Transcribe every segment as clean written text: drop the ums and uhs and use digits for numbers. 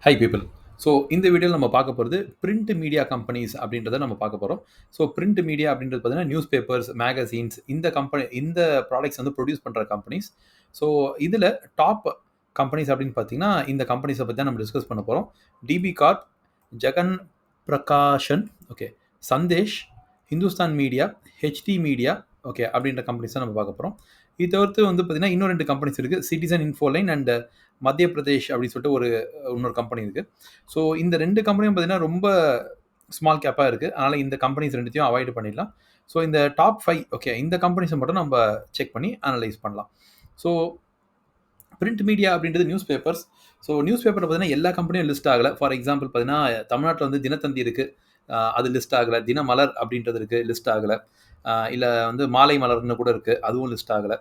High people. So இந்த வீடியோவில் நம்ம பார்க்க போகிறது பிரிண்ட் மீடியா கம்பெனிஸ் அப்படின்றத நம்ம பார்க்க போகிறோம். ஸோ பிரிண்ட் மீடியா அப்படின்றது பார்த்தீங்கன்னா நியூஸ் பேப்பர்ஸ், மேகசீன்ஸ் இந்த ப்ராடக்ட்ஸ் வந்து ப்ரொடியூஸ் பண்ணுற கம்பெனிஸ். ஸோ இதில் டாப் கம்பெனிஸ் அப்படின்னு பார்த்தீங்கன்னா இந்த கம்பெனிஸை பற்றி தான் நம்ம டிஸ்கஸ் பண்ண போகிறோம். DB corp, Jagran Prakashan, okay, Sandesh, Hindustan media, HT media, okay, அப்படின்ற கம்பெனிஸ் தான் நம்ம பார்க்க போகிறோம். இது தவிர்த்து வந்து பார்த்தீங்கன்னா இன்னும் 2 கம்பெனிஸ் இருக்குது. சிட்டிசன் இன்ஃபோலைன் அண்ட் மத்திய பிரதேஷ் அப்படின்னு சொல்லிட்டு இன்னொரு கம்பெனி இருக்குது. ஸோ இந்த 2 கம்பெனியும் பார்த்தீங்கன்னா ரொம்ப ஸ்மால் கேப்பாக இருக்குது. அதனால் இந்த கம்பெனிஸ் ரெண்டுத்தையும் அவாய்ட் பண்ணிடலாம். ஸோ இந்த டாப் 5, ஓகே, இந்த கம்பெனிஸை மட்டும் நம்ம செக் பண்ணி அனலைஸ் பண்ணலாம். ஸோ பிரிண்ட் மீடியா அப்படின்றது நியூஸ் பேப்பர்ஸ். ஸோ நியூஸ் பேப்பரில் பார்த்தீங்கன்னா எல்லா கம்பெனியும் லிஸ்ட் ஆகலை. ஃபார் எக்ஸாம்பிள் பார்த்தீங்கன்னா தமிழ்நாட்டில் வந்து தினத்தந்தி இருக்குது, அது லிஸ்ட் ஆகலை. தினமலர் அப்படின்றது இருக்குது, லிஸ்ட் ஆகலை. இல்லை வந்து மாலை மலர்னு கூட இருக்குது, அதுவும் லிஸ்ட் ஆகலை.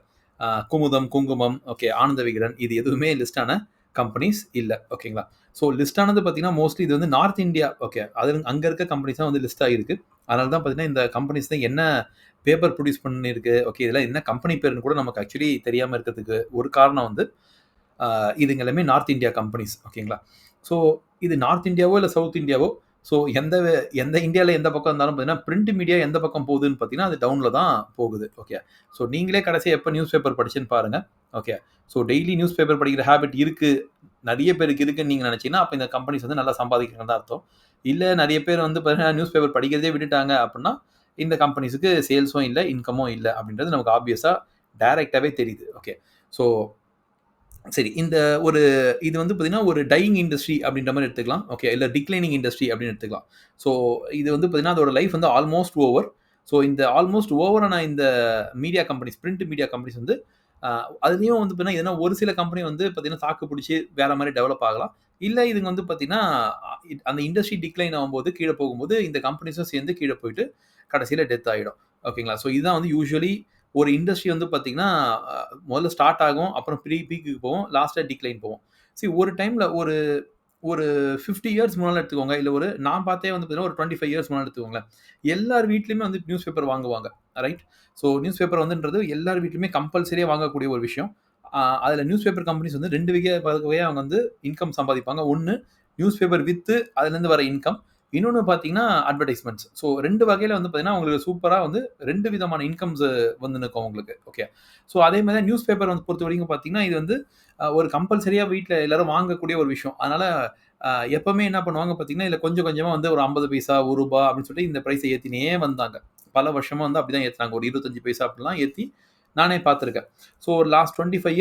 குமுதம், குங்குமம், ஓகே, ஆனந்த விகடன், இது எதுவுமே லிஸ்டான கம்பெனிஸ் இல்லை. ஓகேங்களா? ஸோ லிஸ்டானது பார்த்தீங்கன்னா மோஸ்ட்லி இது வந்து நார்த் இந்தியா, ஓகே, அது அங்கே இருக்க கம்பெனிஸ் தான் வந்து லிஸ்ட் ஆகிருக்கு. அதனால தான் பார்த்தீங்கன்னா இந்த கம்பெனிஸ் தான் என்ன பேப்பர் ப்ரொடியூஸ் பண்ணியிருக்கு, ஓகே, இதெல்லாம் என்ன கம்பெனி பேருன்னு கூட நமக்கு ஆக்சுவலி தெரியாமல் இருக்கிறதுக்கு ஒரு காரணம் வந்து இதுங்க எல்லாமே நார்த் இந்தியா கம்பெனிஸ். ஓகேங்களா? ஸோ இது நார்த் இந்தியாவோ இல்லை சவுத் இந்தியாவோ, ஸோ எந்த இந்தியாவில் எந்த பக்கம் இருந்தாலும் பார்த்தீங்கன்னா பிரிண்ட் மீடியா எந்த பக்கம் போகுதுன்னு பார்த்தீங்கன்னா அது டவுனில் தான் போகுது. ஓகே, ஸோ நீங்களே கடைசியாக எப்போ நியூஸ் பேப்பர் படிச்சுன்னு பாருங்கள். Okay, so daily news paper படிக்கிற ஹேபிட் இருக்குது, நிறைய பேருக்கு இருக்குன்னு நீங்கள் நினச்சிங்கன்னா அப்போ இந்த கம்பெனிஸ் வந்து நல்லா சம்பாதிக்கிறது தான் அர்த்தம். இல்லை நிறைய பேர் வந்து பார்த்தீங்கன்னா நியூஸ் பேப்பர் படிக்கிறதே விட்டுட்டாங்க அப்படின்னா இந்த கம்பெனிஸுக்கு சேல்ஸும் இல்லை, இன்கமும் இல்லை அப்படின்றது நமக்கு ஆப்வியஸாக டைரெக்டாகவே தெரியுது. ஓகே, ஸோ சரி, இது வந்து பார்த்தீங்கன்னா ஒரு டையிங் இண்டஸ்ட்ரி அப்படின்ற மாதிரி எடுத்துக்கலாம். ஓகே, இல்லை டிக்ளைனிங் இண்டஸ்ட்ரி அப்படின்னு எடுத்துக்கலாம். ஸோ இது வந்து பார்த்தீங்கன்னா அதோட லைஃப் வந்து ஆல்மோஸ்ட் ஓவர். ஸோ இந்த ஆல்மோஸ்ட் ஓவரான இந்த media companies, print media companies வந்து அதுலேயும் வந்து பார்த்தீங்கன்னா எதனா ஒரு சில கம்பெனி வந்து பார்த்தீங்கன்னா தாக்கு பிடிச்சி வேற மாதிரி டெவலப் ஆகலாம். இல்லை இதுங்க வந்து பார்த்தீங்கன்னா அந்த இண்டஸ்ட்ரி டிக்ளைன் ஆகும்போது கீழே போகும்போது இந்த கம்பெனிஸும் சேர்ந்து கீழே போயிட்டு கடைசியில் டெத் ஆகிடும். ஓகேங்களா? ஸோ இதுதான் வந்து யூஸ்வலி ஒரு இண்டஸ்ட்ரி வந்து பார்த்தீங்கன்னா முதல்ல ஸ்டார்ட் ஆகும், அப்புறம் பீக்குக்கு போகும், லாஸ்ட்டாக டிக்ளைன் போகும். சரி, ஒரு டைமில் ஒரு 50 இயர்ஸ் முன்னால் எடுத்துக்கோங்க, இல்லை நான் பார்த்தே வந்து பார்த்தீங்கன்னா ஒரு 25 இயர்ஸ் முன்னால் எடுத்துக்கோங்களேன். எல்லார் வீட்லையுமே வந்து நியூஸ் பேப்பர் வாங்குவாங்க, ரைட்? ஸோ நியூஸ் பேப்பர் வந்துன்றது எல்லார் வீட்லையுமே கம்பல்சரியாக வாங்கக்கூடிய ஒரு விஷயம். அதில் நியூஸ் பேப்பர் கம்பெனிஸ் வந்து 2 வகையாக அவங்க வந்து இன்கம் சம்பாதிப்பாங்க. ஒன்று நியூஸ் பேப்பர் விற்று அதுலேருந்து வர இன்கம், இன்னொன்று பார்த்தீங்கன்னா அட்வர்டைஸ்மெண்ட்ஸ். ஸோ 2 வகையில் வந்து பார்த்தீங்கன்னா உங்களுக்கு சூப்பராக வந்து 2 விதமான இன்கம்ஸ் வந்து நிற்கும் உங்களுக்கு. ஓகே, ஸோ அதே மாதிரி நியூஸ் பேப்பர் வந்து பொறுத்த வரைக்கும் பார்த்தீங்கன்னா இது வந்து ஒரு கம்பல்சரியாக வீட்டில் எல்லாரும் வாங்கக்கூடிய ஒரு விஷயம். அதனால் எப்பவுமே என்ன பண்ணுவாங்க பார்த்தீங்கன்னா இதில் கொஞ்சம் கொஞ்சமாக வந்து ஒரு 50 பைசா, ரூ. 1 அப்படின்னு சொல்லிட்டு இந்த ப்ரைஸை ஏற்றினே வந்தாங்க. பல வருஷமாக வந்து அப்படி தான் ஏற்றுனாங்க. ஒரு 25 பைசா அப்படிலாம் ஏற்றி நானே பார்த்துருக்கேன். ஸோ ஒரு லாஸ்ட் 25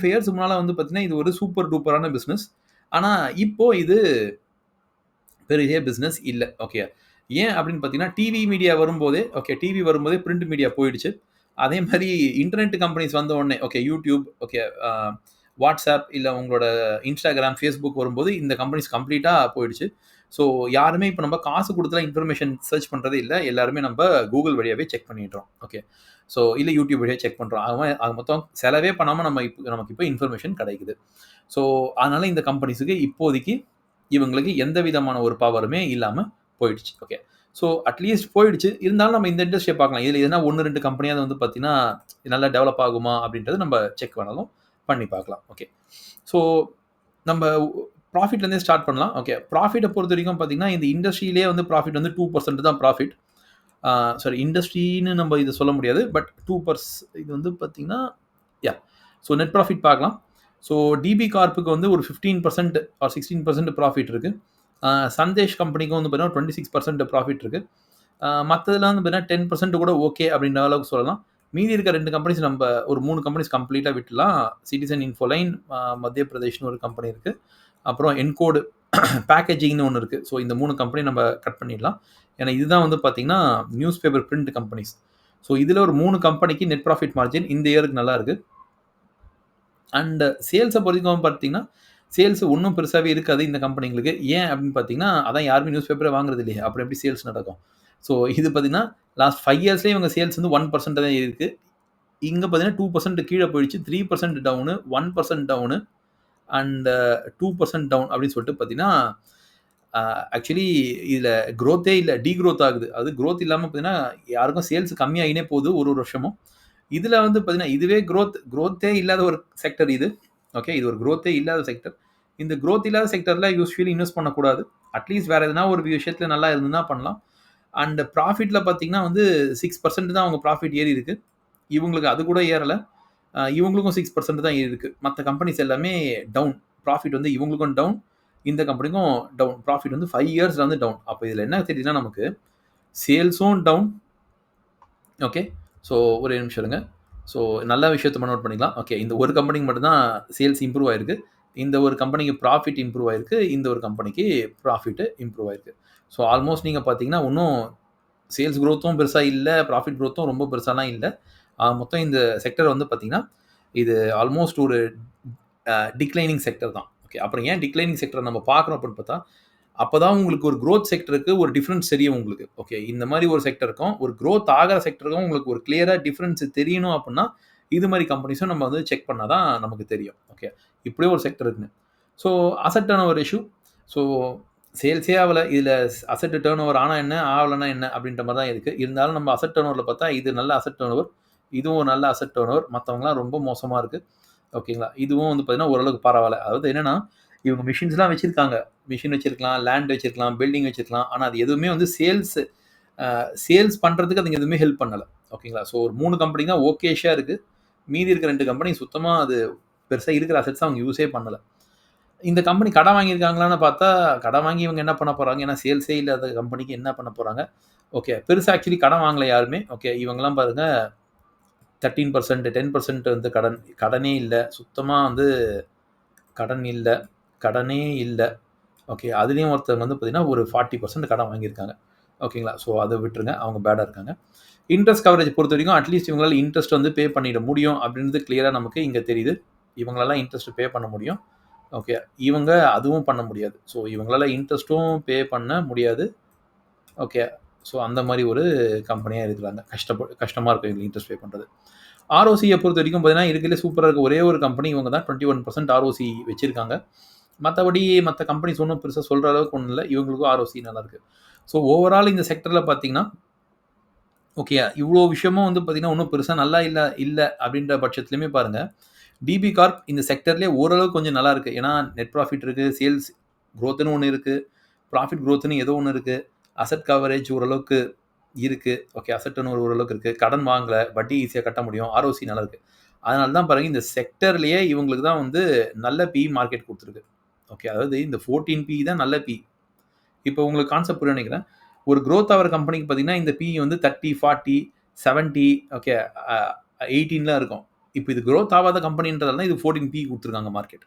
இயர்ஸ் முன்னால் வந்து பார்த்தீங்கன்னா இது ஒரு சூப்பர் டூப்பரான பிஸ்னஸ். ஆனால் இப்போ இது பெரிய பிஸ்னஸ் இல்லை. ஓகே, ஏன் அப்படின்னு பார்த்தீங்கன்னா டிவி மீடியா வரும்போதே, ஓகே, டிவி வரும்போதே பிரிண்ட் மீடியா போயிடுச்சு. அதே மாதிரி இன்டர்நெட் கம்பெனிஸ் வந்த உடனே, ஓகே, யூடியூப், ஓகே, வாட்ஸ்அப், இல்லை உங்களோட இன்ஸ்டாகிராம், ஃபேஸ்புக் வரும்போது இந்த கம்பெனிஸ் கம்ப்ளீட்டாக போயிடுச்சு. ஸோ யாருமே இப்போ நம்ம காசு கொடுத்துலாம் இன்ஃபர்மேஷன் சர்ச் பண்ணுறதே இல்லை, எல்லாருமே நம்ம கூகுள் வழியாகவே செக் பண்ணிடுறோம். ஓகே, ஸோ இல்லை யூடியூப் வழியாக செக் பண்ணுறோம். அது மொத்தம் செலவே பண்ணாமல் நமக்கு இப்போ இன்ஃபர்மேஷன் கிடைக்குது. ஸோ அதனால் இந்த கம்பெனிஸுக்கு இப்போதைக்கு இவங்களுக்கு எந்த விதமான ஒரு பவருமே இல்லாமல் போயிடுச்சு. ஓகே, ஸோ அட்லீஸ்ட் போயிடுச்சு. இருந்தாலும் நம்ம இந்த இண்டஸ்ட்ரியை பார்க்கலாம். இதில் எதனா 1-2 கம்பெனியாவது வந்து பார்த்தீங்கன்னா நல்லா டெவலப் ஆகுமா அப்படின்றது நம்ம செக் வேணாலும் பண்ணி பார்க்கலாம். ஓகே, ஸோ நம்ம ப்ராஃபிட்லேருந்தே ஸ்டார்ட் பண்ணலாம். ஓகே, ப்ராஃபிட்டை பொறுத்த வரைக்கும் பார்த்தீங்கன்னா இந்த இண்டஸ்ட்ரியிலே வந்து ப்ராஃபிட் வந்து 2% தான் ப்ராஃபிட். சாரி, இண்டஸ்ட்ரின்னு நம்ம இதை சொல்ல முடியாது, பட் 2% இது வந்து பார்த்தீங்கன்னா ஸோ நெட் ப்ராஃபிட் பார்க்கலாம். ஸோ டிபி கார்ப்புக்கு வந்து ஒரு 15% ஆர் 16% ப்ராஃபிட் இருக்குது. சந்தேஷ் கம்பெனிக்கு வந்து பார்த்தீங்கன்னா 26% ப்ராஃபிட் இருக்குது. மற்றதெல்லாம் வந்து பார்த்தீங்கன்னா 10% கூட ஓகே அப்படின்ற அளவுக்கு சொல்லலாம். மீதி இருக்க 2 கம்பெனிஸ் நம்ம ஒரு 3 கம்பெனிஸ் கம்ப்ளீட்டாக விட்டுலாம். சிட்டிசன் இன்ஃபோலைன், மத்திய பிரதேஷ்னு ஒரு கம்பெனி இருக்குது, அப்புறம் என்கோடு பேக்கேஜிங்னு ஒன்று இருக்குது. ஸோ இந்த 3 கம்பெனி நம்ம கட் பண்ணிடலாம். ஏன்னா இதுதான் வந்து பார்த்தீங்கன்னா news paper print companies. So இதில் ஒரு 3 கம்பெனிக்கு நெட் ப்ராஃபிட் மார்ஜின் இந்த இயருக்கு நல்லா இருக்குது. அண்ட் சேல்ஸை பொறுத்தவரைக்கும் பார்த்தீங்கன்னா சேல்ஸ் ஒன்றும் பெருசாகவே இருக்காது இந்த கம்பெனிங்களுக்கு. ஏன் அப்படின்னு பார்த்தீங்கன்னா அதான் யாருமே நியூஸ் பேப்பரே வாங்குறது இல்லையே, அப்புறம் எப்படி சேல்ஸ் நடக்கும்? ஸோ இது பார்த்தீங்கன்னா லாஸ்ட் 5 இயர்ஸ்லேயே இவங்க சேல்ஸ் வந்து 1% தான் இருக்குது. இங்கே பார்த்தீங்கன்னா 2% கீழே போயிடுச்சு, 3% டவுனு, 1% டவுனு அண்ட் 2% டவுன் அப்படின்னு சொல்லிட்டு பார்த்தீங்கன்னா ஆக்சுவலி இதில் க்ரோத்தே இல்லை, டீக்ரோத் ஆகுது. அது க்ரோத் இல்லாமல் பார்த்தீங்கன்னா யாருக்கும் சேல்ஸ் கம்மியாகினே போகுது ஒரு வருஷமும். இதில் வந்து பார்த்தீங்கன்னா இதுவே க்ரோத்தே இல்லாத ஒரு செக்டர் இது. ஓகே, இது ஒரு க்ரோத்தே இல்லாத செக்டர். இந்த growth இல்லாத செக்டர்ல யூசுவலி இன்வெஸ்ட் பண்ணக்கூடாது. அட்லீஸ்ட் வேற எதனா ஒரு விஷயத்துல நல்லா இருந்ததுன்னா பண்ணலாம். அண்ட் ப்ராஃபிட்ல பார்த்தீங்கன்னா வந்து 6% தான் அவங்க ப்ராஃபிட் ஏறி இருக்கு. இவங்களுக்கு அது கூட ஏறல. இவங்களுக்கும் 6% தான் ஏறி இருக்கு. மத்த கம்பெனிஸ் எல்லாமே டவுன். ப்ராஃபிட் வந்து இவங்களுக்கும் டவுன். இந்த கம்பெனிக்கும் டவுன். ப்ராஃபிட் வந்து 5 இயர்ஸ்ல வந்து டவுன். அப்ப இதுல என்ன தெரியுதுன்னா நமக்கு சேல்ஸும் டவுன். ஓகே. ஸோ ஒரே நிமிஷம் இருங்க. ஸோ நல்ல விஷயத்த நோட் பண்ணிக்கலாம். ஓகே. இந்த ஒரு கம்பெனிக்கு மட்டும் தான் சேல்ஸ் இம்ப்ரூவ் ஆயிருக்கு. இந்த ஒரு கம்பெனிக்கு ப்ராஃபிட் இம்ப்ரூவ் ஆயிருக்கு. இந்த ஒரு கம்பெனிக்கு ப்ராஃபிட் இம்ப்ரூவ் ஆயிருக்கு. ஸோ ஆல்மோஸ்ட் நீங்க பார்த்தீங்கன்னா, இன்னும் சேல்ஸ் குரோத்தும் பெருசா இல்ல. ப்ராஃபிட் குரோத்தும் ரொம்ப பெருசாலாம் இல்ல. மொத்தம் இந்த செக்டர் வந்து பார்த்தீங்கன்னா, இது ஆல்மோஸ்ட் ஒரு டிக்ளைனிங் செக்டர் தான். ஓகே. அப்புறம் ஏன் டிக்ளைனிங் செக்டர் நம்ம பார்க்குறோம் அப்படின்னு பார்த்தா, அப்பதான் உங்களுக்கு ஒரு குரோத் செக்டருக்கு ஒரு டிஃபரன்ஸ் தெரியும் உங்களுக்கு. ஓகே. இந்த மாதிரி ஒரு செக்டருக்கும், ஒரு குரோத் ஆகிற செக்டருக்கும் உங்களுக்கு ஒரு கிளியரா டிஃபரன்ஸ் தெரியணும் அப்படின்னா, இது மாதிரி கம்பெனிஸும் நம்ம வந்து செக் பண்ணா தான் நமக்கு தெரியும். ஓகே. இப்படியே ஒரு செக்டர் இருக்குன்னு. So asset turnover issue. So சேல்ஸே ஆகல. இதில அசெட் டர்ன் ஓவர் ஆனா என்ன? ஆகலன்னா என்ன? அப்படின்ற மாதிரி தான் இருக்கு. இருந்தாலும் நம்ம அசெட் டர்ன் ஓவர்ல பார்த்தா, இது நல்ல அசெட் டர்ன் ஓவர். இதுவும் ஒரு நல்ல அசெட் டர்ன் ஓவர். மத்தவங்கலாம் ரொம்ப மோசமா இருக்கு. ஓகேங்களா? இதுவும் வந்து பார்த்தீங்கன்னா, ஓரளவுக்கு பரவால்ல. அதாவது என்னன்னா, இவங்க மெஷின்ஸ்லாம் வச்சிருக்காங்க. மெஷின் வச்சிருக்கலாம், லேண்ட் வச்சிருக்கலாம், பில்டிங் வச்சிருக்கலாம். ஆனா அது எதுவுமே வந்து சேல்ஸ் பண்றதுக்கு அதுங்க எதுவுமே ஹெல்ப் பண்ணல. ஓகேங்களா? ஸோ ஒரு 3 கம்பெனி தான் ஓகேஷா இருக்கு. மீதி இருக்கிற 2 கம்பெனி சுத்தமா அது பெருசா இருக்கிற அசெட்ஸ அவங்க யூஸே பண்ணல. இந்த கம்பெனி கடன் வாங்கியிருக்காங்களான்னு பார்த்தா, கடன் வாங்கி இவங்க என்ன பண்ண போறாங்க? ஏன்னா சேல்ஸே இல்லாத கம்பெனிக்கு என்ன பண்ண போறாங்க? ஓகே. பெருசா ஆக்சுவலி கடன் வாங்கல யாருமே. ஓகே. இவங்கலாம் பாருங்க 13%, 10% வந்து கடனே இல்ல. சுத்தமா வந்து கடன் இல்ல. கடனே இல்ல. ஓகே. அதுலயும் ஒருத்தவங்க வந்து பார்த்தீங்கன்னா, ஒரு 40% கடன் வாங்கியிருக்காங்க. ஓகேங்களா? ஸோ அத விட்டுருங்க. அவங்க பேடா இருக்காங்க. இன்ட்ரெஸ்ட் கவரேஜ் பொறுத்தவரைக்கும் அட்லீஸ்ட் இவங்களால இன்ட்ரெஸ்ட் வந்து பே பண்ணிட முடியும் அப்படின்றது கிளியரா நமக்கு இங்க தெரியுது. இவங்களால இன்ட்ரெஸ்ட் பே பண்ண முடியும். ஓகே. இவங்க அதுவும் பண்ண முடியாது. ஸோ இவங்களால இன்ட்ரெஸ்ட்டும் பே பண்ண முடியாது. ஓகே. ஸோ அந்த மாரி ஒரு கம்பெனியா இருக்கிறாங்க. கஷ்டமா இருக்கும் இவங்களுக்கு இன்ட்ரெஸ்ட் பே பண்றது. ஆர்ஓசிய பொறுத்தவரைக்கும் பார்த்தீங்கன்னா, இருக்கிறதுலே சூப்பரா இருக்க ஒரே ஒரு கம்பெனி இவங்க தான். 21% ஆர்ஓசி வச்சிருக்காங்க. மத்தபடி மத்த கம்பெனிஸ் ஒண்ணும் பெருசா சொல்ற அளவுக்கு ஒண்ணும் இல்ல. இவங்களுக்கும் ஆர்ஓசி நல்லா இருக்கு. ஸோ ஓவரால் இந்த செக்டர்ல பார்த்தீங்கன்னா, ஓகே. இவ்ளோ விஷயமும் வந்து பார்த்தீங்கன்னா, ஒண்ணும் பெருசா நல்லா இல்ல அப்படின்ற பட்சத்திலயுமே பாருங்க, டிபி கார்ப் இந்த செக்டர்லயே ஓரளவுக்கு கொஞ்சம் நல்லா இருக்கு. ஏன்னா நெட் ப்ராஃபிட் இருக்கு, சேல்ஸ் குரோத்ன்னு ஒண்ணு இருக்கு, ப்ராஃபிட் குரோத்ன்னு ஏதோ ஒண்ணு இருக்கு, அசெட் கவரேஜ் ஓரளவுக்கு இருக்கு. ஓகே. அசெட் டர்ன் ஓரளவுக்கு இருக்கு. கடன் வாங்கல, வட்டி ஈஸியா கட்ட முடியும். ஆர்ஓசி நல்லா இருக்கு. அதனால தான் பாருங்க இந்த செக்டர்லயே இவங்களுக்கு தான் வந்து நல்ல பிஇ மார்க்கெட் குடுத்துருக்கு. ஓகே. அதாவது இந்த 14 பிஇ தான் நல்ல பிஇ. இப்போ உங்களுக்கு கான்செப்ட் புரியும்னு நெனைக்கிறேன். ஒரு குரோத் ஆவற கம்பெனிக்கு பார்த்தீங்கன்னா, இந்த பிஇ வந்து 30, 40, 70 ஓகே 18லாம் இருக்கும். இப்போ இது குரோத் ஆவாத கம்பெனின்றதால தான் இது 14 பிஇ குடுத்துருக்காங்க மார்க்கெட்.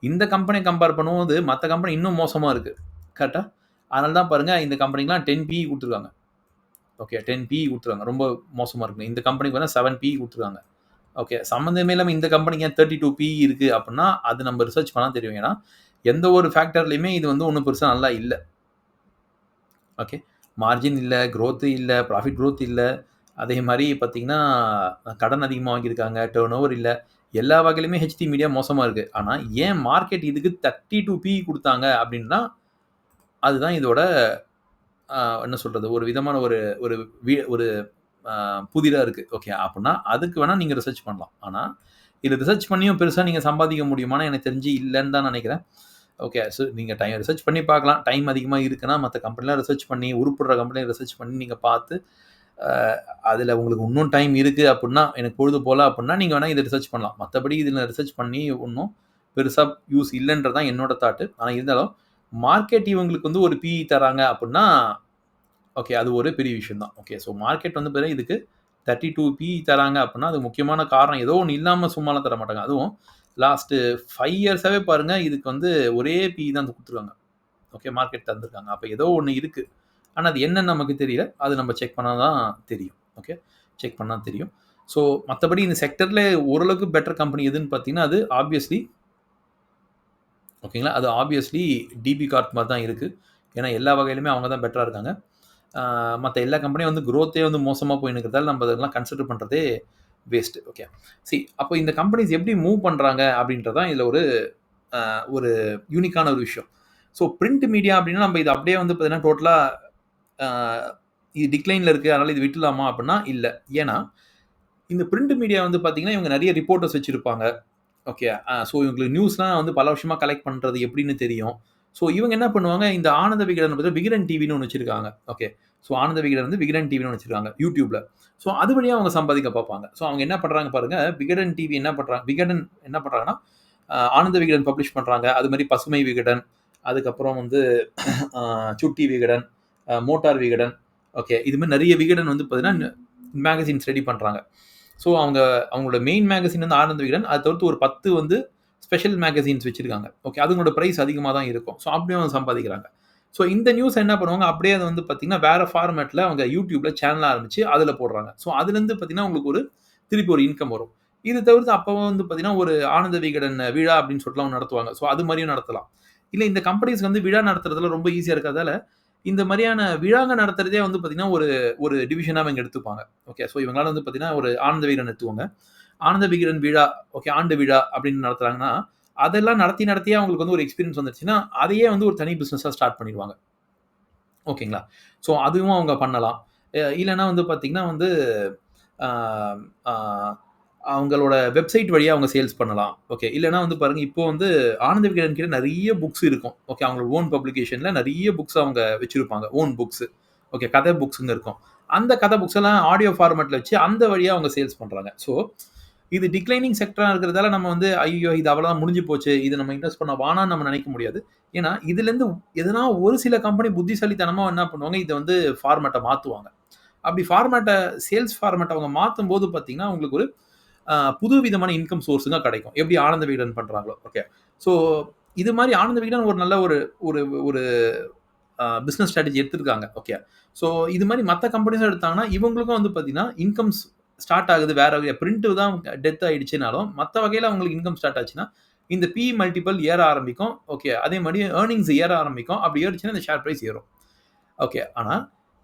இந்த கம்பெனிய கம்பேர் பண்ணும்போது மத்த கம்பெனி இன்னும் மோசமா இருக்கு. கரெக்ட்டா? அதனால தான் பாருங்க இந்த கம்பெனிக்குலாம் 10 பிஇ குடுத்துருக்காங்க. ஓகே 10 பிஇ குடுத்துருக்காங்க. ரொம்ப மோசமா இருக்கு. இந்த கம்பெனிக்கு வேணா 7 பிஇ குடுத்துருக்காங்க. ஓகே. சம்மந்தமே இல்லாம இந்த கம்பெனிக்கு ஏன் 32 பிஇ இருக்கு அப்டின்னா, அது நம்ம ரிசர்ச் பண்ணா தெரியும். ஏன்னா, எந்த ஒரு ஃபேக்டர்லயுமே இது வந்து ஒண்ணும் பெருசா நல்லா இல்ல. ஓகே. மார்ஜின் இல்ல, குரோத் இல்ல, ப்ராஃபிட் குரோத் இல்ல. அதே மாரி பார்த்தீங்கன்னா, கடன் அதிகமா வாங்கியிருக்காங்க, டர்ன் ஓவர் இல்ல. எல்லா வகையிலுமே ஹெச்டி மீடியா மோசமா இருக்கு. ஆனா, ஏன் மார்க்கெட் இதுக்கு 32 பிஇ குடுத்தாங்க அப்டின்னா, அதுதான் இதோட என்ன சொல்றது? ஒரு விதமான ஒரு ஒரு ஒரு புதிரா இருக்கு. ஓகே. அப்புட்ன்னா, அதுக்கு வேணா நீங்க ரிசர்ச் பண்ணலாம். ஆனா, இத ரிசர்ச் பண்ணியும் பெருசா நீங்க சம்பாதிக்க முடியுமான்னா, எனக்கு தெரிஞ்சு இல்லன்னு தான் நெனைக்கிறேன். ஓகே. ஸோ நீங்க ரிசர்ச் பண்ணி பார்க்கலாம். டைம் அதிகமா இருக்குன்னா, மத்த கம்பெனிலாம் ரிசர்ச் பண்ணி, உருப்படுற கம்பெனிய ரிசர்ச் பண்ணி நீங்க பார்த்து, அ அதுல உங்களுக்கு இன்னும் டைம் இருக்கு அப்புட்ன்னா, எனக்கு பொழுது போல அப்புட்ன்னா, நீங்க வேணா இத ரிசர்ச் பண்ணலாம். மத்தபடி இதுல ரிசர்ச் பண்ணி ஒண்ணும் பெருசா யூஸ் இல்லன்றது தான் என்னோட தாட்டு. ஆனா இருந்தாலும், மார்க்கெட் இவங்களுக்கு வந்து ஒரு பிஇ தராங்க அப்புட்ன்னா, ஓகே. அது ஒரு பெரிய விஷயம் தான். ஓகே. ஸோ மார்க்கெட் வந்து பார்த்தீங்கன்னா, இதுக்கு 32 பிஇ தராங்க அப்புட்ன்னா, அதுக்கு முக்கியமான காரணம் ஏதோ ஒண்ணு இல்லாம சும்மாலாம் தர மாட்டாங்க. அதுவும் லாஸ்ட் 5 இயர்ஸாவே பாருங்க, இதுக்கு வந்து ஒரே பிஇ தான் குடுத்துருக்காங்க. ஓகே. மார்க்கெட் தந்திருக்காங்க. அப்ப ஏதோ ஒண்ணு இருக்கு. ஆனா அது என்னன்னு நமக்கு தெரியல. அது நம்ம செக் பண்ணா தான் தெரியும். ஓகே. செக் பண்ணா தெரியும். ஸோ மத்தபடி இந்த செக்டர்ல ஓரளவுக்கு பெட்டர் கம்பெனி எதுன்னு பார்த்தீங்கன்னா, அது ஆப்வியஸ்லி ஓகேங்களா? அது ஆப்வியஸ்லி டிபி கார்ப் மாரி தான் இருக்கு. ஏன்னா எல்லா வகையிலுமே அவங்க தான் பெட்டரா இருக்காங்க. மத்த எல்லா கம்பெனியும் வந்து குரோத்தே வந்து மோசமா போயின்னு இருக்கிறதால நம்ம அதெல்லாம் கன்சிடர் பண்றதே வேஸ்ட். ஓகே. அப்போ இந்த கம்பெனிஸ் எப்படி மூவ் பண்றாங்க அப்படின்றது தான் இதுல ஒரு யூனிக்கான ஒரு விஷயம். ஸோ பிரிண்ட் மீடியா அப்படின்னா நம்ம இத அப்படியே வந்து பார்த்தீங்கன்னா டோட்டலா அ இது டிக்ளைன்ல இருக்கு. அதனால இது விட்டுலாமா அப்படின்னா இல்ல. ஏன்னா, இந்த பிரிண்ட் மீடியா வந்து பார்த்தீங்கன்னா, இவங்க நெறைய ரிப்போர்ட்டர்ஸ் வச்சிருப்பாங்க. ஓகே. ஸோ இவங்களுக்கு நியூஸ்லாம் வந்து பல வருஷமா கலெக்ட் பண்றது எப்படின்னு தெரியும். ஸோ இவங்க என்ன பண்ணுவாங்க, இந்த ஆனந்த விகடன் பத்தி விகடன் டிவின்னு ஒண்ணு வச்சிருக்காங்க. ஓகே. ஸோ ஆனந்த விகடன் வந்து விகடன் டிவின்னு ஒண்ணு வச்சிருக்காங்க YouTubeல. ஸோ அது வழியா அவங்க சம்பாதிக்க பார்ப்பாங்க. ஸோ அவங்க என்ன பண்றாங்க பாருங்க, விகடன் டிவி என்ன பண்றாங்க, விகடன் என்ன பண்றாங்கன்னா, ஆனந்த விகடன் பப்ளிஷ் பண்றாங்க. அது மாரி பசுமை விகடன், அதுக்கப்புறம் வந்து சுட்டி விகடன், மோட்டார் விகடன், ஓகே. இது மாரி நெறைய விகடன் வந்து பார்த்தீங்கன்னா, மேகசின்ஸ் ரெடி பண்றாங்க. ஸோ அவங்களோட மெயின் மேகசின் வந்து ஆனந்த விகடன். அத தவிர்த்து ஒரு 10 வந்து ஸ்பெஷல் மேகசின்ஸ் வச்சிருக்காங்க. ஓகே. அதுங்களோட பிரைஸ் அதிகமா தான் இருக்கும். ஸோ அப்படியும் அவங்க சம்பாதிக்கிறாங்க. ஸோ இந்த நியூஸ என்ன பண்ணுவாங்க, அப்படியே அத வந்து பார்த்தீங்கன்னா, வேற ஃபார்மேட்ல அவங்க YouTubeல சேனல் ஆரம்பிச்சு அதுல போடுறாங்க. ஸோ அதுலேருந்து பார்த்தீங்கன்னா, உங்களுக்கு திருப்பி ஒரு இன்கம் வரும். இது தவிர்த்து அப்போ வந்து பார்த்தீங்கன்னா, ஒரு ஆனந்த விகடன் விழா அப்படின்னு சொல்லிட்டுலாம் ஒண்ணு நடத்துவாங்க. ஸோ அது மாரியும் நடத்தலாம். இல்ல இந்த கம்பெனிஸ்க்கு வந்து விழா நடத்துறதுல ரொம்ப ஈஸியா இருக்கிறதால, இந்த மாரியான விழாங்க நடத்துறதே வந்து பார்த்தீங்கன்னா, ஒரு ஒரு டிவிஷனா இவங்க எடுத்துப்பாங்க. ஓகே. ஸோ இவங்களால வந்து பார்த்தீங்கன்னா, ஒரு ஆனந்த விகடன் எடுத்துக்கோங்க. ஆனந்த விகடன் விழா, ஓகே, ஆண்டு விழா அப்படின்னு நடத்துறாங்கன்னா, அதெல்லாம் நடத்தியே அவங்களுக்கு வந்து ஒரு எக்ஸ்பீரியன்ஸ் வந்துருச்சுன்னா, அதையே வந்து ஒரு தனி பிசினஸா ஸ்டார்ட் பண்ணிருவாங்க. ஓகேங்களா? ஸோ அதுவும் அவங்க பண்ணலாம். இல்லன்னா வந்து பார்த்தீங்கன்னா வந்து, ஆ ஆ அவங்களோட வெப்சைட் வழியா அவங்க சேல்ஸ் பண்ணலாம். ஓகே. இல்லன்னா வந்து பாருங்க, இப்போ வந்து ஆனந்த விகடன் கிட்ட நெறைய புக்ஸ் இருக்கும். ஓகே. அவங்களோட ஓன் பப்ளிகேஷன்ல நெறைய புக்ஸ் அவங்க வச்சிருப்பாங்க. Own books. ஓகே. கதை புக்ஸ்ன்னு இருக்கும். அந்த கதை புக்ஸ் எல்லாம் ஆடியோ ஃபார்மேட்ல வச்சு அந்த வழியா அவங்க சேல்ஸ் பண்றாங்க. ஸோ இது டிக்ளைனிங் செக்டரா இருக்கிறதால நம்ம வந்து, ஐய்யயோ! இது அவ்வளதான் முடிஞ்சு போச்சு. இது நம்ம இன்வெஸ்ட் பண்ண வேணான்னு நம்ம நினைக்க முடியாது. ஏன்னா, இதுலேருந்து எதனா ஒரு சில கம்பெனி புத்திசாலித்தனமா என்ன பண்ணுவாங்க, இத வந்து ஃபார்மேட்ட மாத்துவாங்க. அப்படி சேல்ஸ் ஃபார்மேட்ட அவங்க மாத்தும்போது பார்த்தீங்கன்னா, உங்களுக்கு ஒரு புது விதமான இன்கம் சோர்ஸுங்க கிடைக்கும். எப்படி ஆனந்த விகடன் பண்றாங்களோ. ஓகே. ஸோ இது மாரி ஆனந்த விகடன் ஒரு நல்ல ஒரு ஒரு ஒரு பிசினஸ் ஸ்ட்ராட்டஜி எடுத்திருக்காங்க. ஓகே. ஸோ இது மாரி மத்த கம்பெனிஸும் எடுத்தாங்கன்னா, இவங்களுக்கும் வந்து பார்த்தீங்கன்னா, இன்கம்ஸ் ஸ்டார்ட் ஆகுது. வேற பிரிண்ட் தான் டெத் ஆயிடுச்சுனாலும், மத்த வகையில அவங்களுக்கு இன்கம் ஸ்டார்ட் ஆச்சுன்னா, இந்த பி மல்டிபிள் ஏற ஆரம்பிக்கும். ஓகே. அதே மாரி எர்னிங்ஸ் ஏற ஆரம்பிக்கும். அப்படி ஏறுச்சுன்னா இந்த ஷேர் பிரைஸ் ஏறும். ஓகே. ஆனா,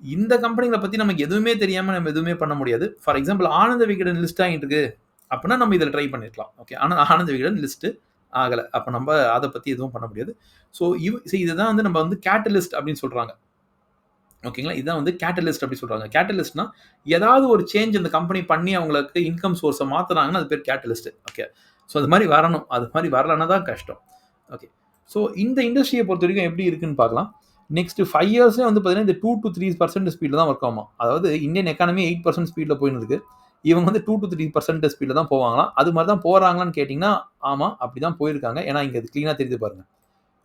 இந்த கம்பெனிகள பத்தி நமக்கு எதுவுமே தெரியாம நம்ம எதுவுமே பண்ண முடியாது. For example Ananda Vikatan list ஆகிட்டு இருக்கு. அப்பன்னா நம்ம இதில ட்ரை பண்ணியிருக்கலாம். ஓகே. ஆனா ஆனந்த விகடன் லிஸ்ட் ஆகல. அப்ப நம்ப அத பத்தி எதுவும் பண்ண முடியாது. ஸோ இதுதான் வந்து நம்ம வந்து கேட்டலிஸ்ட் அப்படின்னு சொல்றாங்க. ஓகேங்களா? இதான் வந்து கேட்டலிஸ்ட் அப்படி சொல்றாங்க. கேட்டலிஸ்ட்னா, ஏதாவது ஒரு சேஞ்ச் அந்த கம்பெனி பண்ணி அவங்களுக்கு இன்கம் சோர்ஸ மாத்துனாங்கன்னா, அது பேர் கேட்டலிஸ்ட். ஓகே. ஸோ அது மாரி வரணும். அது மாரி வரலன்னா தான் கஷ்டம். ஓகே. ஸோ இந்த இண்டஸ்ட்ரிய பொறுத்தவரைக்கும் எப்படி இருக்குன்னு பார்க்கலாம். நெக்ஸ்ட் 5 இயர்ஸ்லயே வந்து பார்த்தீங்கன்னா, இந்த 2-3% ஸ்பீட்ல தான் ஒர்க் ஆகுமாம். அதாவது இந்தியன் எக்கானமி 8% ஸ்பீட்ல போயின்னு இருக்கு. இவங்க வந்து 2-3% ஸ்பீட்ல தான் போவாங்களாம். அது மாரி தான் போறாங்களான்னு கேட்டீங்கன்னா, ஆமா. அப்படி தான் போயிருக்காங்க. ஏன்னா, இங்க அது கிளீனா தெரியுது பாருங்க.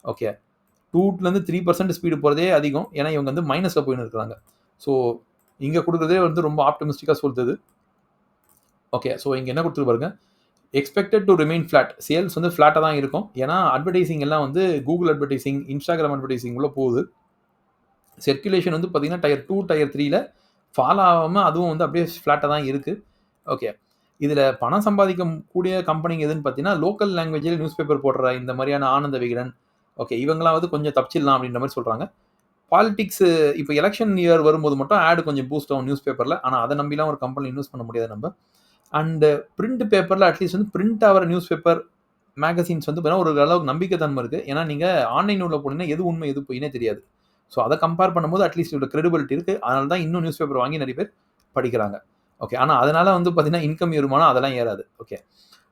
ஓகே. 2லேருந்து 3% ஸ்பீடு போறதே அதிகம். ஏன்னா, இவங்க வந்து மைனஸ்ல போயின்னு இருக்கிறாங்க. ஸோ, இங்க குடுக்குறதே வந்து ரொம்ப ஆப்டிமிஸ்டிக்கா சொல்லுது. ஓகே. ஸோ, இங்க என்ன குடுத்துருக்கு பாருங்க. Expected to remain flat. Sales வந்து ஃபிளாட்டா தான் இருக்கும். ஏன்னா, அட்வர்டைசிங் எல்லாம் வந்து Google அட்வர்டைசிங், Instagram அட்வர்டைசிங் உள்ள போகுது. சர்க்குலேஷன் வந்து பார்த்தீங்கன்னா, டயர் 2, டயர் 3ல ஃபால் ஆவாம அதுவும் வந்து அப்படியே ஃபிளாட்டா தான் இருக்கு. ஓகே. இதுல பணம் சம்பாதிக்க கூடிய கம்பெனிங்க எதுன்னு பார்த்தீங்கன்னா, லோக்கல் லாங்குவேஜ்ல நியூஸ் பேப்பர் போடுற இந்த மாரியான ஆனந்த விகடன், ஓகே, இவங்கலாம் வந்து கொஞ்சம் தப்பிச்சிடலாம் அப்படின்ற மாரி சொல்றாங்க. பாலிடிக்ஸ் இப்ப எலக்ஷன் இயர் வரும்போது மட்டும் ஆட் கொஞ்சம் பூஸ்ட் ஆகும் நியூஸ் பேப்பர்ல. ஆனா அத நம்பிலாம் ஒரு கம்பெனி இன்வெஸ்ட் பண்ண முடியாது நம்ப. அண்ட் பிரிண்ட் பேப்பர்ல அட்லீஸ்ட் வந்து பிரிண்ட் ஆவற நியூஸ் பேப்பர், மேகசின்ஸ் வந்து பார்த்தீங்கன்னா ஒரு அளவுக்கு நம்பிக்கை தன்மை இருக்கு. ஏன்னா நீங்க ஆன்லைன் உள்ள போனீங்கன்னா எது உண்மை எது பொய்ன்னே தெரியாது. ஸோ அத கம்பேர் பண்ணும்போது அட்லீஸ்ட் இவ்வளோ கிரெடிபிலிட்டி இருக்கு. அதனால தான் இன்னும் நியூஸ் பேப்பர் வாங்கி நெறைய பேர் படிக்கிறாங்க. ஓகே. ஆனா அதனால வந்து பார்த்தீங்கன்னா இன்கம் ஏறுமானா அதெல்லாம் ஏறாது. ஓகே.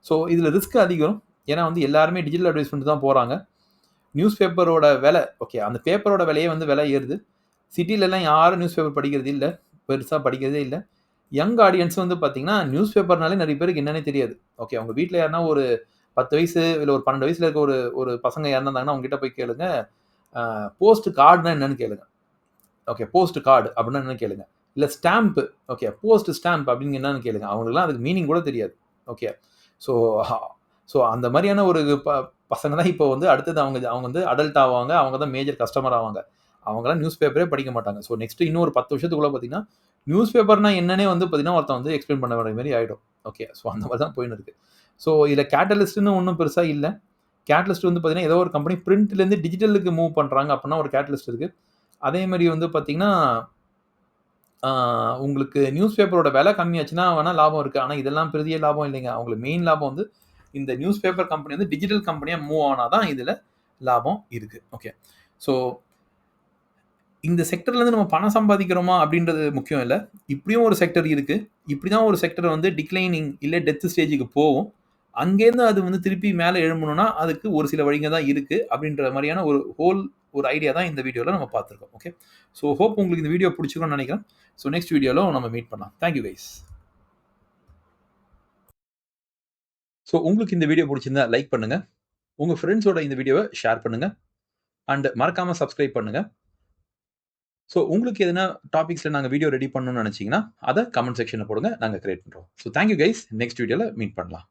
ஸோ இதுல ரிஸ்க் அதிகம். ஏன்னா வந்து எல்லாருமே டிஜிட்டல் அட்வர்டைஸ்மென்ட் தான் போறாங்க. நியூஸ் பேப்பரோட விலை, ஓகே, அந்த பேப்பரோட விலையே வந்து விலை ஏறுது. சிட்டிலலாம் யாரும் நியூஸ் பேப்பர் படிக்கிறது இல்ல. பெருசா படிக்கிறதே இல்ல. யங் ஆடியன்ஸ் வந்து பார்த்தீங்கன்னா, நியூஸ் பேப்பர்னாலே நெறைய பேருக்கு என்னன்னே தெரியாது. ஓகே. அவங்க வீட்ல யாருனா ஒரு 10 வயசு இல்ல ஒரு 12 வயசுல இருக்க ஒரு ஒரு பசங்க யாருனா இருந்தாங்கன்னா, அவங்க கிட்ட போய் கேளுங்க. அ போஸ்ட் கார்ட்னா என்னன்னு கேளுங்க. ஓகே. போஸ்ட் கார்ட் அப்டின்னா என்னன்னு கேளுங்க. இல்ல ஸ்டாம்ப், ஓகே, போஸ்ட் ஸ்டாம்ப் அப்டின்னு என்னன்னு கேளுங்க. அவங்களுக்குலாம் அதுக்கு மீனிங் கூட தெரியாது. ஓகே. ஸோ ஸோ அந்த மாரியான ஒரு பசங்க தான் இப்போ வந்து அடுத்தது அவங்க அவங்க வந்து அடல்ட் ஆவாங்க. அவங்க தான் மேஜர் கஸ்டமர் ஆவாங்க. அவங்கலாம் நியூஸ் பேப்பரே படிக்க மாட்டாங்க. ஸோ நெக்ஸ்ட் இன்னும் ஒரு 10 வருஷத்துக்குள்ள பார்த்தீங்கன்னா, நியூஸ் பேப்பர்னா என்னன்னே வந்து பார்த்தீங்கன்னா, ஒருத்தன் வந்து எக்ஸ்ப்ளைன் பண்ண வேண்டிய மாரி ஆயிடும். ஓகே. ஸோ அந்த மாரி தான் போயின்னு இருக்கு. ஸோ இதுல கேட்டலிஸ்ட்ன்னு ஒண்ணும் பெருசா இல்ல. கேட்டலிஸ்ட் வந்து பார்த்தீங்கன்னா, ஏதோ ஒரு கம்பெனி பிரிண்ட்லேருந்து டிஜிட்டலுக்கு மூவ் பண்றாங்க அப்டின்னா ஒரு கேட்டலிஸ்ட் இருக்கு. அதே மாரி வந்து பார்த்தீங்கன்னா, ஆ உங்களுக்கு நியூஸ் பேப்பரோட விலை கம்மியாச்சுன்னா வேணா லாபம் இருக்கு. ஆனா இதெல்லாம் பெரிய லாபம் இல்லைங்க. அவங்களுக்கு மெயின் லாபம் வந்து இந்த நியூஸ் பேப்பர் கம்பெனி வந்து டிஜிட்டல் கம்பெனியா மூவ் ஆனா தான் இதுல லாபம் இருக்கு. ஓகே. ஸோ இந்த செக்டர்லேருந்து நம்ம பணம் சம்பாதிக்கிறோமா அப்படின்றது முக்கியம் இல்ல. இப்படியும் ஒரு செக்டர் இருக்கு. இப்படி தான் ஒரு செக்டர் வந்து டிக்ளைனிங் இல்ல டெத் ஸ்டேஜ்க்கு போகும். அங்கேருந்து அது வந்து திருப்பி மேல எழும்பணும்னா, அதுக்கு ஒரு சில வழிங்க தான் இருக்கு. அப்படின்ற மாரியான ஒரு ஐடியா தான் இந்த வீடியோல நம்ம பார்த்திருக்கோம். ஓகே. ஸோ ஹோப் உங்களுக்கு இந்த வீடியோ புடிச்சிருக்கும்னு நெனைக்கிறேன். ஸோ நெக்ஸ்ட் வீடியோல நம்ம மீட் பண்ணலாம். Thank you guys. ஸோ உங்களுக்கு இந்த வீடியோ புடிச்சிருந்தா லைக் பண்ணுங்க. உங்க ஃபிரெண்ட்ஸோட இந்த வீடியோவ ஷேர் பண்ணுங்க. அண்ட் மறக்காம சப்ஸ்கிரைப் பண்ணுங்க. ஸோ உங்களுக்கு எதனா டாபிக்ஸ்ல நாங்க வீடியோ ரெடி பண்ணணும்னு நெனச்சீங்கன்னா, அத கமெண்ட் செக்ஷன்ல போடுங்க. நாங்க கிரியேட் பண்றோம். So thank you guys. Next வீடியோல மீட் பண்ணலாம்.